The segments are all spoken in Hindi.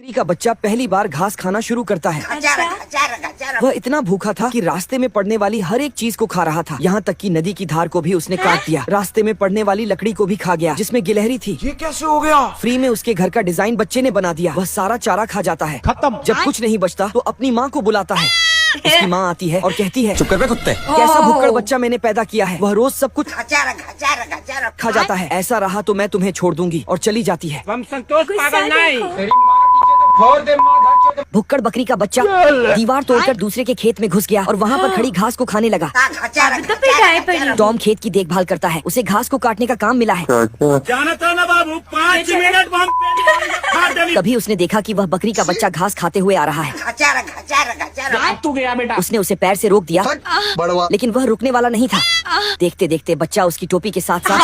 बकरी का बच्चा पहली बार घास खाना शुरू करता है। वह इतना भूखा था कि रास्ते में पड़ने वाली हर एक चीज को खा रहा था, यहाँ तक कि नदी की धार को भी उसने काट दिया। रास्ते में पड़ने वाली लकड़ी को भी खा गया जिसमें गिलहरी थी। ये कैसे हो गया? फ्री में उसके घर का डिजाइन बच्चे ने बना दिया। वह सारा चारा खा जाता है। खत्म। जब कुछ नहीं बचता तो अपनी माँ को बुलाता है। उसकी माँ आती है और कहती है, चुप कर बे कुत्ते। कैसा भुक्कड़ बच्चा मैंने पैदा किया है। वह रोज सब कुछ खा जाता है। ऐसा रहा तो मैं तुम्हें छोड़ दूंगी, और चली जाती है। संतोष पागल नहीं। भुक्कड़ बकरी का बच्चा दीवार तोड़कर दूसरे के खेत में घुस गया और वहाँ पर खड़ी घास को खाने लगा। टॉम खेत की देखभाल करता है। उसे घास को काटने का काम मिला है। जानता ना बाबू, 5 मिनट में हम तभी उसने देखा कि वह बकरी का बच्चा घास खाते हुए आ रहा है। तू गया बेटा। उसने उसे पैर से रोक दिया, बड़वा। लेकिन वह रुकने वाला नहीं था। देखते देखते बच्चा उसकी टोपी के साथ साथ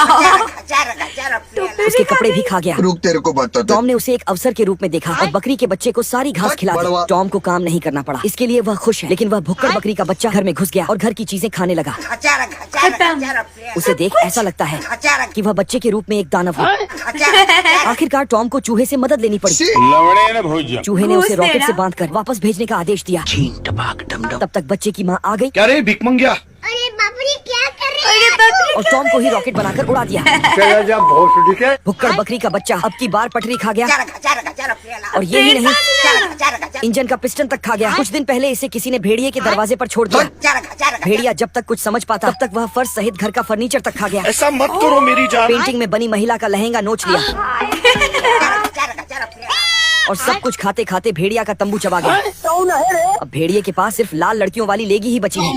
उसके कपड़े भी खा गया। रुक, तेरे को बताता। टॉम ने उसे एक अवसर के रूप में देखा और बकरी के बच्चे को सारी घास खिला दी। बड़वा। टॉम को काम नहीं करना पड़ा, इसके लिए वह खुश है। लेकिन वह भुक्कड़ बकरी का बच्चा घर में घुस गया और घर की चीजें खाने लगा। उसे देख ऐसा लगता है कि वह बच्चे के रूप में एक दानव है। आखिरकार टॉम को चूहे से मदद लेनी पड़ी। चूहे ने उसे रॉकेट से बांधकर वापस भेजने का आदेश दिया। तब तक बच्चे की माँ आ गई क्या रे भिख मंगिया? अरे बापरे, क्या कर रही है? और टॉम को ही रॉकेट बनाकर उड़ा दिया। भुक्कड़ बकरी का बच्चा अब की बार पटरी खा गया, और ये ही नहीं, इंजन का पिस्टन तक खा गया। कुछ दिन पहले इसे किसी ने भेड़िए के दरवाजे पर छोड़ दिया। भेड़िया जब तक कुछ समझ पाता तब तक वह फर्श सहित घर का फर्नीचर तक खा गया। ऐसा मत करो मेरी जान। पेंटिंग में बनी महिला का लहंगा नोच लिया और सब कुछ खाते खाते भेड़िया का तंबू चबा गया। अब भेड़िए के पास सिर्फ लाल लड़कियों वाली लेगी ही बची है।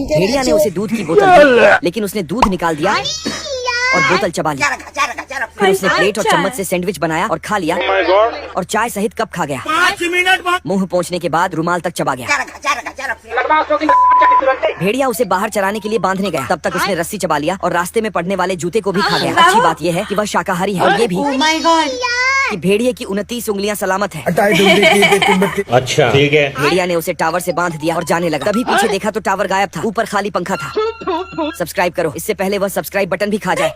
भेड़िया ने उसे दूध की बोतल दी, लेकिन उसने दूध निकाल दिया और बोतल चबा ली। फिर उसने प्लेट और चम्मच से सैंडविच बनाया और खा लिया, और चाय सहित कप खा गया। 5 मिनट में मुंह पहुंचने के बाद रुमाल तक चबा गया। भेड़िया उसे बाहर चराने के लिए बांधने गया। तब तक उसने रस्सी चबा लिया और रास्ते में पड़ने वाले जूते को भी खा गया। अच्छी बात यह है कि वह शाकाहारी है, और ये भी कि भेड़िए की 29 उंगलियां सलामत है। अच्छा ठीक है। भेड़िया ने उसे टावर से बांध दिया और जाने लगा। तभी पीछे देखा तो टावर गायब था, ऊपर खाली पंखा था। सब्सक्राइब करो, इससे पहले वह सब्सक्राइब बटन भी खा जाए।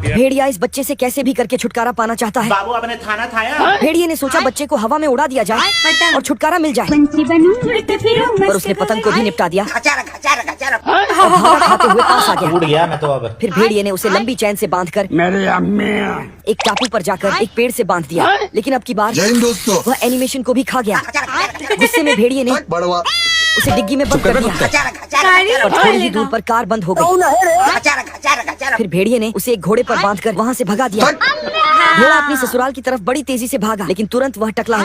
भेड़िया इस बच्चे से कैसे भी करके छुटकारा पाना चाहता है। बाबू आपने खाना खाया? भेड़िए ने सोचा बच्चे को हवा में उड़ा दिया जाए और छुटकारा मिल जाए, पर उसने पतंग को भी निपटा दिया और भागा खाते हुए पास आ गया। उड़ गया मैं तो अब। फिर भेड़िए ने उसे लंबी चैन से बांधकर मेरे अम्मी एक टापू पर जाकर एक पेड़ से बांध दिया। लेकिन अब की बार जय हिंद दोस्तों। वह एनिमेशन को भी खा गया। गुस्से में भेड़िए ने बड़वा। उसे डिग्गी में बंद कर दिया और थोड़ी ही दूर पर कार बंद हो गई। फिर भेड़िए ने उसे एक घोड़े पर बांधकर वहाँ से भगा दिया। घोड़ा अपनी ससुराल की तरफ बड़ी तेजी से भागा, लेकिन तुरंत वह टकला